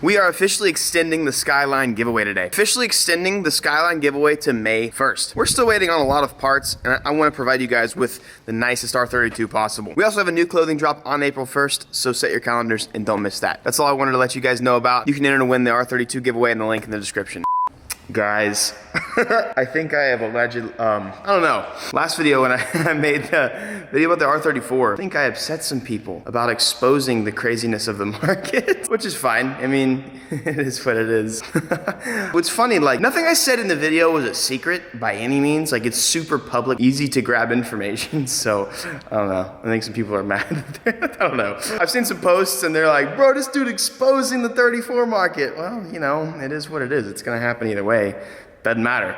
We are officially extending the Skyline giveaway today. Officially extending the Skyline giveaway to May 1st. We're still waiting on a lot of parts, and I want to provide you guys with the nicest R32 possible. We also have a new clothing drop on April 1st, so set your calendars and don't miss that. That's all I wanted to let you guys know about. You can enter to win the R32 giveaway in the link in the description. Guys, I think I have alleged, I don't know. Last video when I made the video about the R34, I think I upset some people about exposing the craziness of the market, which is fine. I mean, it is what it is. What's funny, like, nothing I said in the video was a secret by any means. Like, it's super public, easy to grab information. So, I don't know. I think some people are mad. I don't know. I've seen some posts and they're like, bro, this dude exposing the 34 market. Well, you know, it is what it is. It's gonna happen either way. Doesn't matter.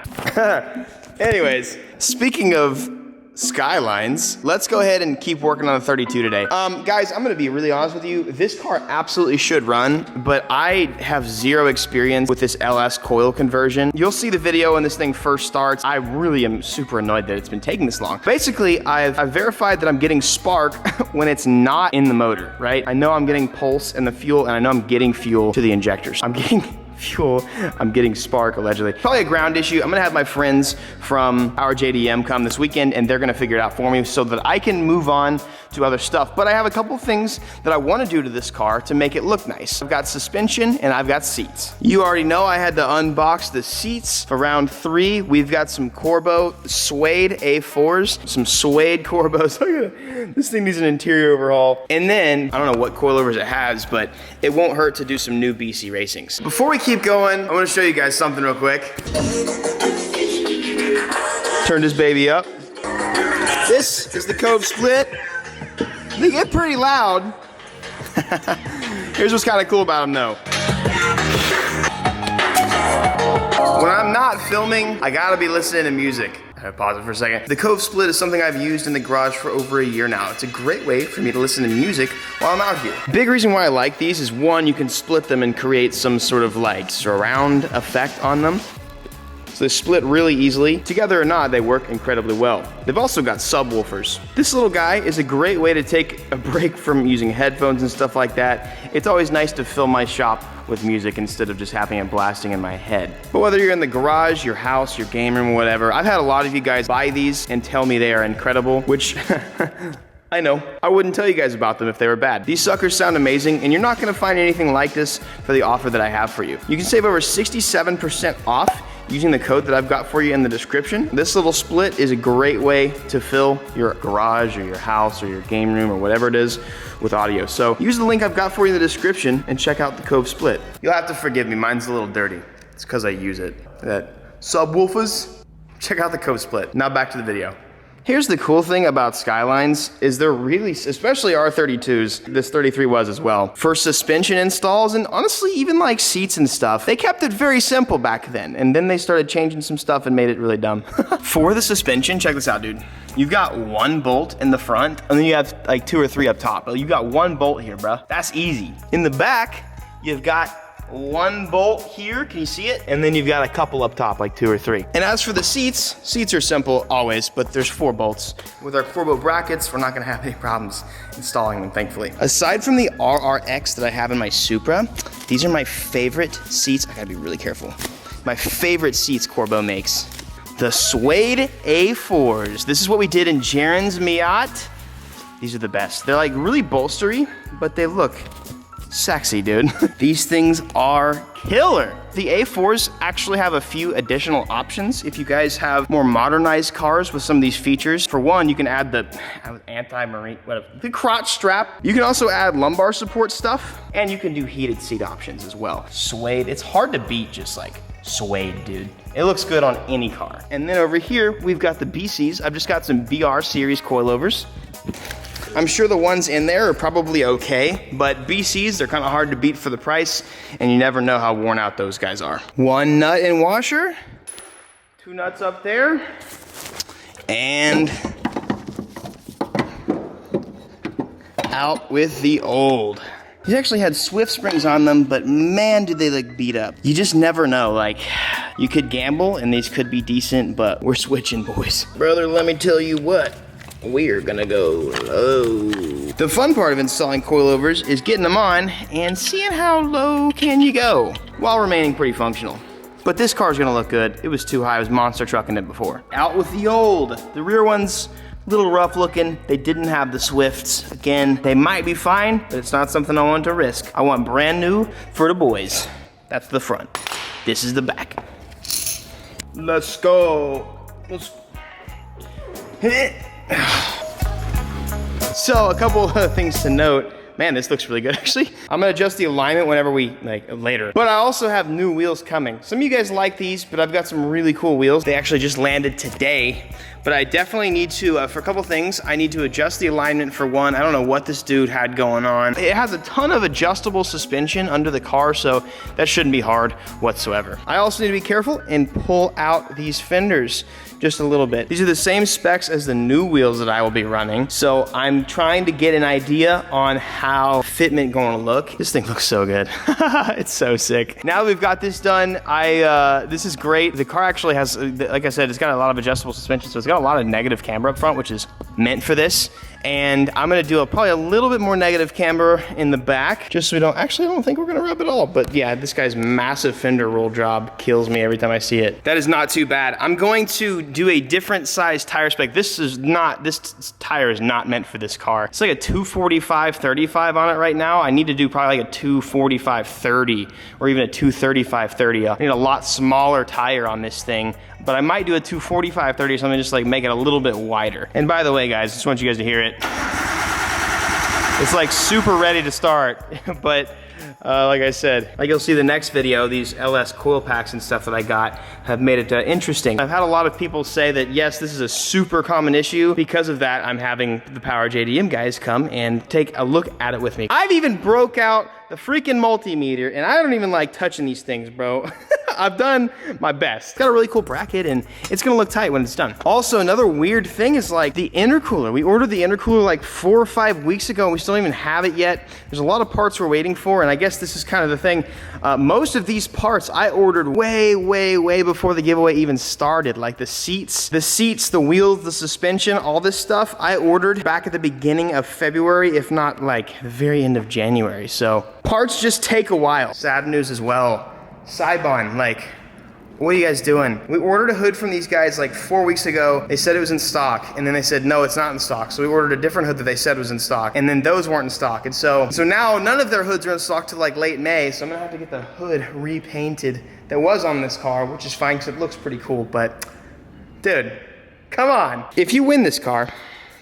Anyways, speaking of Skylines, let's go ahead and keep working on the 32 today. Guys, I'm gonna be really honest with you. This car absolutely should run, but I have zero experience with this LS coil conversion. You'll see the video when this thing first starts. I really am super annoyed that it's been taking this long. Basically, I've verified that I'm getting spark when it's not in the motor, right? I know I'm getting pulse in the fuel, and I know I'm getting fuel to the injectors. I'm getting fuel, I'm getting spark allegedly. Probably a ground issue. I'm gonna have my friends from our JDM come this weekend and they're gonna figure it out for me so that I can move on to other stuff. But I have a couple things that I wanna do to this car to make it look nice. I've got suspension and I've got seats. You already know I had to unbox the seats for round 3. We've got some Corbo suede A4s, some suede Corbos. Look at it. This thing needs an interior overhaul. And then, I don't know what coilovers it has, but it won't hurt to do some new BC racings. Before we keep going, I want to show you guys something real quick. Turn this baby up. This is the Cove split. They get pretty loud. Here's what's kind of cool about them though. When I'm not filming, I gotta be listening to music. I gotta pause it for a second. The Cove split is something I've used in the garage for over a year now. It's a great way for me to listen to music while I'm out here. Big reason why I like these is one, you can split them and create some sort of like surround effect on them. So they split really easily. Together or not, they work incredibly well. They've also got subwoofers. This little guy is a great way to take a break from using headphones and stuff like that. It's always nice to fill my shop with music instead of just having it blasting in my head. But whether you're in the garage, your house, your game room, whatever, I've had a lot of you guys buy these and tell me they are incredible, which I know. I wouldn't tell you guys about them if they were bad. These suckers sound amazing, and you're not gonna find anything like this for the offer that I have for you. You can save over 67% off using the code that I've got for you in the description. This little split is a great way to fill your garage or your house or your game room or whatever it is with audio. So use the link I've got for you in the description and check out the Cove split. You'll have to forgive me, mine's a little dirty. It's because I use it. That subwoofers, check out the Cove split. Now back to the video. Here's the cool thing about Skylines is they're really, especially R32s, this 33 was as well, for suspension installs and honestly even like seats and stuff, they kept it very simple back then and then they started changing some stuff and made it really dumb. For the suspension, check this out, dude. You've got one bolt in the front and then you have like 2 or 3 up top. But you've got one bolt here, bro. That's easy. In the back, you've got one bolt here, can you see it? And then you've got a couple up top, like 2 or 3. And as for the seats, seats are simple always, but there's 4 bolts. With our Corbo brackets, we're not gonna have any problems installing them, thankfully. Aside from the RRX that I have in my Supra, these are my favorite seats. I gotta be really careful. My favorite seats Corbo makes. The suede A4s. This is what we did in Jaren's Miat. These are the best. They're like really bolstery, but they look sexy, dude. These things are killer. The A4s actually have a few additional options if you guys have more modernized cars with some of these features. For one, you can add the anti-marine, whatever, the crotch strap. You can also add lumbar support stuff, and you can do heated seat options as well. Suede, it's hard to beat just like suede, dude. It looks good on any car. And then over here, we've got the BCs. I've just got some VR series coilovers. I'm sure the ones in there are probably okay, but BCs, they're kind of hard to beat for the price, and you never know how worn out those guys are. 1 nut and washer, 2 nuts up there, and out with the old. These actually had Swift springs on them, but man, did they look beat up. You just never know, like, you could gamble and these could be decent, but we're switching, boys. Brother, let me tell you what. We're gonna go low. The fun part of installing coilovers is getting them on and seeing how low can you go while remaining pretty functional. But this car's gonna look good. It was too high, I was monster trucking it before. Out with the old. The rear one's a little rough looking. They didn't have the Swifts. Again, they might be fine, but it's not something I want to risk. I want brand new for the boys. That's the front. This is the back. Let's go. Let's hit it. So a couple of things to note. Man, this looks really good, actually. I'm gonna adjust the alignment whenever later. But I also have new wheels coming. Some of you guys like these, but I've got some really cool wheels. They actually just landed today. But I definitely need to, for a couple things, I need to adjust the alignment for one. I don't know what this dude had going on. It has a ton of adjustable suspension under the car, so that shouldn't be hard whatsoever. I also need to be careful and pull out these fenders just a little bit. These are the same specs as the new wheels that I will be running. So I'm trying to get an idea on how fitment going to look. This thing looks so good. It's so sick. Now that we've got this done, this is great. The car actually has, like I said, it's got a lot of adjustable suspension, so it's got a lot of negative camber up front, which is meant for this. And I'm gonna do probably a little bit more negative camber in the back, just so we don't, actually I don't think we're gonna rub it all, but yeah, this guy's massive fender roll job kills me every time I see it. That is not too bad. I'm going to do a different size tire spec. This tire is not meant for this car. It's like a 245/35 on it right now. I need to do probably like a 245/30 or even a 235/30. I need a lot smaller tire on this thing, but I might do a 245/30 or something, just like make it a little bit wider. And by the way, guys, I just want you guys to hear it. It's like super ready to start, but like I said, like you'll see the next video, these LS coil packs and stuff that I got have made it interesting. I've had a lot of people say that yes, this is a super common issue. Because of that, I'm having the Power JDM guys come and take a look at it with me. I've even broke out the freaking multimeter, and I don't even like touching these things, bro. I've done my best. It's got a really cool bracket, and it's gonna look tight when it's done. Also, another weird thing is like the intercooler. We ordered the intercooler like 4 or 5 weeks ago, and we still don't even have it yet. There's a lot of parts we're waiting for, and I guess this is kind of the thing. Most of these parts I ordered way before the giveaway even started. Like the seats, the wheels, the suspension, all this stuff I ordered back at the beginning of February, if not like the very end of January. So parts just take a while. Sad news as well. Sibon, like, what are you guys doing? We ordered a hood from these guys like 4 weeks ago. They said it was in stock, and then they said, no, it's not in stock. So we ordered a different hood that they said was in stock, and then those weren't in stock. And so now none of their hoods are in stock till like late May, so I'm gonna have to get the hood repainted that was on this car, which is fine because it looks pretty cool, but dude, come on. If you win this car,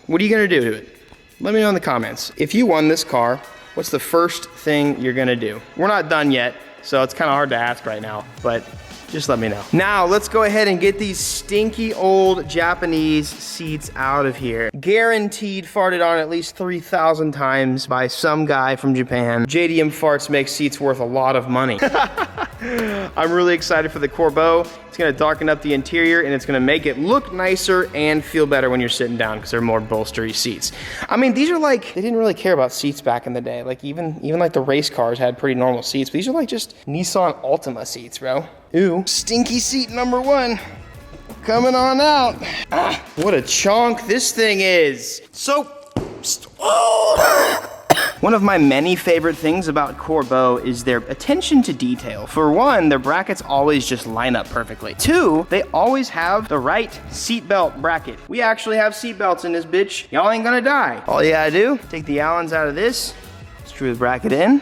what are you gonna do to it? Let me know in the comments. If you won this car, what's the first thing you're gonna do? We're not done yet, so it's kind of hard to ask right now, but just let me know. Now, let's go ahead and get these stinky old Japanese seats out of here. Guaranteed farted on at least 3,000 times by some guy from Japan. JDM farts make seats worth a lot of money. I'm really excited for the Corbeau. It's gonna darken up the interior, and it's gonna make it look nicer and feel better when you're sitting down because they're more bolstery seats. I mean, these are like, they didn't really care about seats back in the day. Like even like the race cars had pretty normal seats, but these are like just Nissan Altima seats, bro. Ooh, stinky seat number 1. Coming on out. Ah, what a chonk this thing is. So, oh. One of my many favorite things about Corbeau is their attention to detail. For one, their brackets always just line up perfectly. 2, they always have the right seatbelt bracket. We actually have seatbelts in this bitch. Y'all ain't gonna die. All you gotta do, take the Allens out of this, screw the bracket in,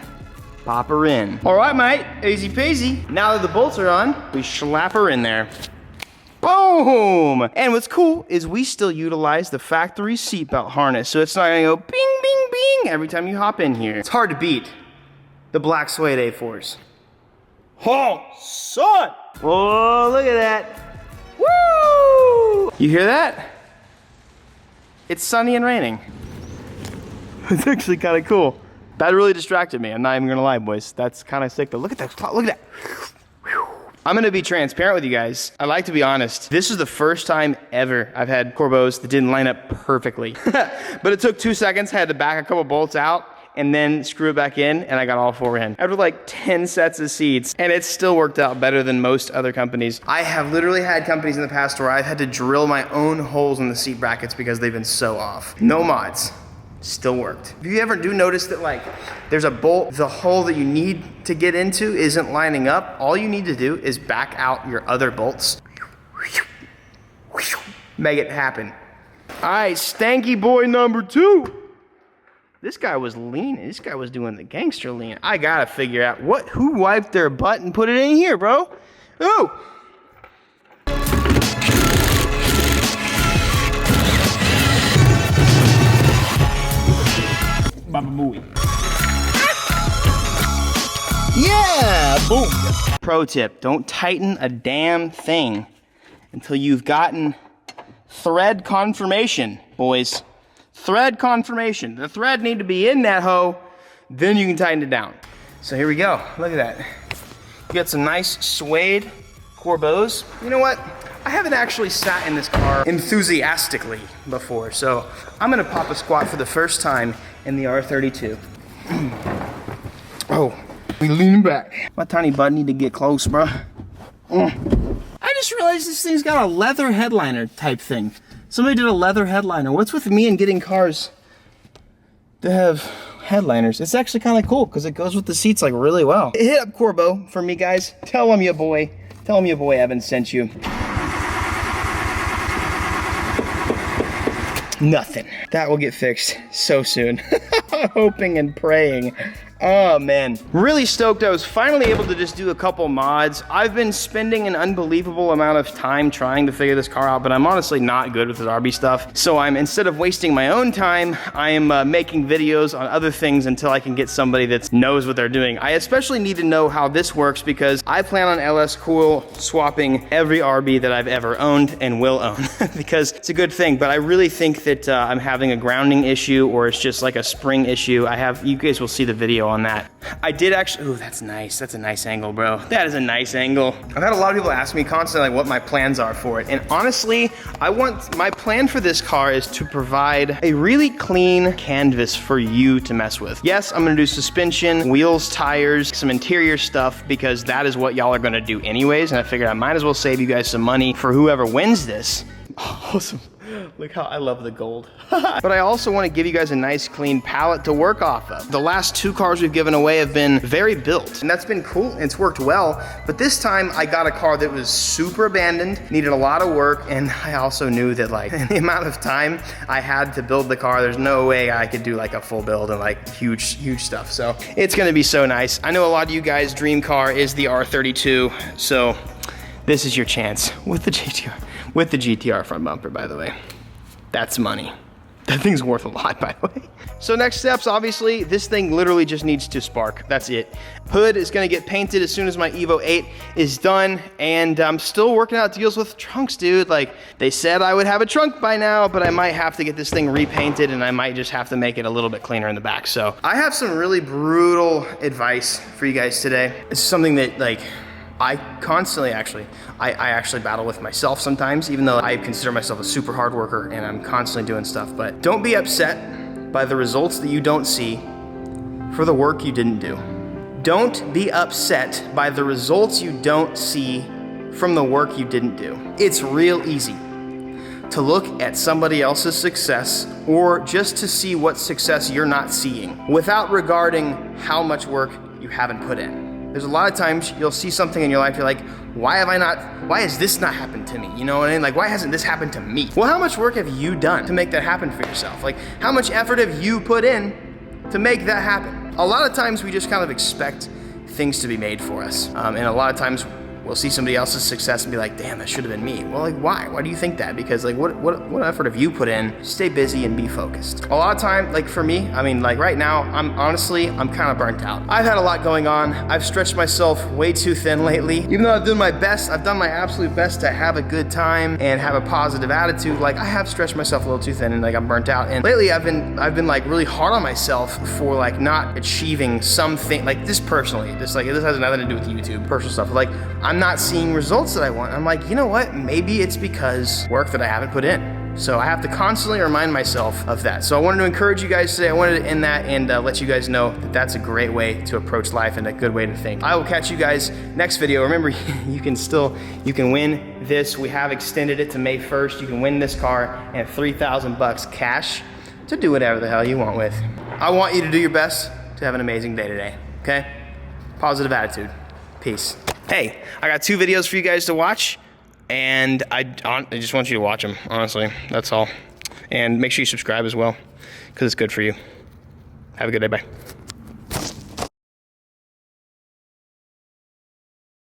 pop her in. All right, mate, easy peasy. Now that the bolts are on, we slap her in there. Boom! And what's cool is we still utilize the factory seatbelt harness, so it's not gonna go bing, bing, bing every time you hop in here. It's hard to beat the black suede A4s. Oh, son! Oh, look at that. Woo! You hear that? It's sunny and raining. It's actually kind of cool. That really distracted me. I'm not even gonna lie, boys. That's kind of sick, but look at that, look at that. I'm gonna be transparent with you guys. I like to be honest. This is the first time ever I've had Corbeaus that didn't line up perfectly. But it took 2 seconds. I had to back a couple bolts out and then screw it back in, and I got all 4 in. After like 10 sets of seats, and it still worked out better than most other companies. I have literally had companies in the past where I've had to drill my own holes in the seat brackets because they've been so off. No mods. still worked. If you ever do notice that like there's a bolt, the hole that you need to get into isn't lining up, all you need to do is back out your other bolts. Make it happen. All right, stanky boy number 2. This guy was leaning. This guy was doing the gangster lean. I gotta figure out who wiped their butt and put it in here, bro? Ooh. Baba booey. Yeah, boom. Pro tip, don't tighten a damn thing until you've gotten thread confirmation, boys. Thread confirmation. The thread need to be in that hoe, then you can tighten it down. So here we go, look at that. You got some nice suede Corbeaus. You know what? I haven't actually sat in this car enthusiastically before, so I'm gonna pop a squat for the first time in the R32. Oh, we leaning back. My tiny butt need to get close, bro. I just realized this thing's got a leather headliner type thing. Somebody did a leather headliner. What's with me and getting cars that have headliners? It's actually kind of cool because it goes with the seats like really well. Hit up Corbeau for me, guys. Tell him your boy Evan sent you. Nothing. That will get fixed so soon. Hoping and praying. Oh man, really stoked I was finally able to just do a couple mods. I've been spending an unbelievable amount of time trying to figure this car out, but I'm honestly not good with this RB stuff. So instead of wasting my own time, I am making videos on other things until I can get somebody that knows what they're doing. I especially need to know how this works because I plan on LS Cool swapping every RB that I've ever owned and will own because it's a good thing, but I really think that I'm having a grounding issue or it's just like a spring issue. You guys will see the video on that. I did actually, ooh, that's nice. That's a nice angle, bro. That is a nice angle. I've had a lot of people ask me constantly like what my plans are for it. And honestly, my plan for this car is to provide a really clean canvas for you to mess with. Yes, I'm gonna do suspension, wheels, tires, some interior stuff because that is what y'all are gonna do anyways. And I figured I might as well save you guys some money for whoever wins this. Awesome. Look how I love the gold. But I also want to give you guys a nice clean palette to work off of. The last 2 cars we've given away have been very built and that's been cool and it's worked well. But this time I got a car that was super abandoned, needed a lot of work, and I also knew that like in the amount of time I had to build the car, there's no way I could do like a full build and like huge stuff. So it's gonna be so nice. I know a lot of you guys' dream car is the R32, so this is your chance with the GTR. With the GTR front bumper, by the way. That's money. That thing's worth a lot, by the way. So next steps, obviously, this thing literally just needs to spark. That's it. Hood is gonna get painted as soon as my Evo 8 is done, and I'm still working out deals with trunks, dude. Like, they said I would have a trunk by now, but I might have to get this thing repainted, and I might just have to make it a little bit cleaner in the back. So I have some really brutal advice for you guys today. It's something that, like, I constantly I actually battle with myself sometimes, even though I consider myself a super hard worker and I'm constantly doing stuff. But don't be upset by the results that you don't see for the work you didn't do. Don't be upset by the results you don't see from the work you didn't do. It's real easy to look at somebody else's success or just to see what success you're not seeing without regarding how much work you haven't put in. There's a lot of times you'll see something in your life, you're like, why has this not happened to me? You know what I mean? Like, why hasn't this happened to me? Well, how much work have you done to make that happen for yourself? Like, how much effort have you put in to make that happen? A lot of times we just kind of expect things to be made for us. And a lot of times we'll see somebody else's success and be like, damn, that should have been me. Well, like, why? Why do you think that? Because like, what effort have you put in? Stay busy and be focused. A lot of time, like for me, I mean, like right now, I'm kind of burnt out. I've had a lot going on. I've stretched myself way too thin lately. Even though I've done my best, I've done my absolute best to have a good time and have a positive attitude. Like I have stretched myself a little too thin and like I'm burnt out. And lately I've been like really hard on myself for like not achieving something like this personally. This has nothing to do with YouTube, personal stuff. Like I'm not seeing results that I want. I'm like, you know what? Maybe it's because work that I haven't put in. So I have to constantly remind myself of that. So I wanted to encourage you guys today. I wanted to end that and let you guys know that that's a great way to approach life and a good way to think. I will catch you guys next video. Remember, you can win this. We have extended it to May 1st. You can win this car and $3,000 cash to do whatever the hell you want with. I want you to do your best to have an amazing day today, okay? Positive attitude. Peace. Hey, I got 2 videos for you guys to watch, and I just want you to watch them, honestly. That's all. And make sure you subscribe as well, because it's good for you. Have a good day. Bye.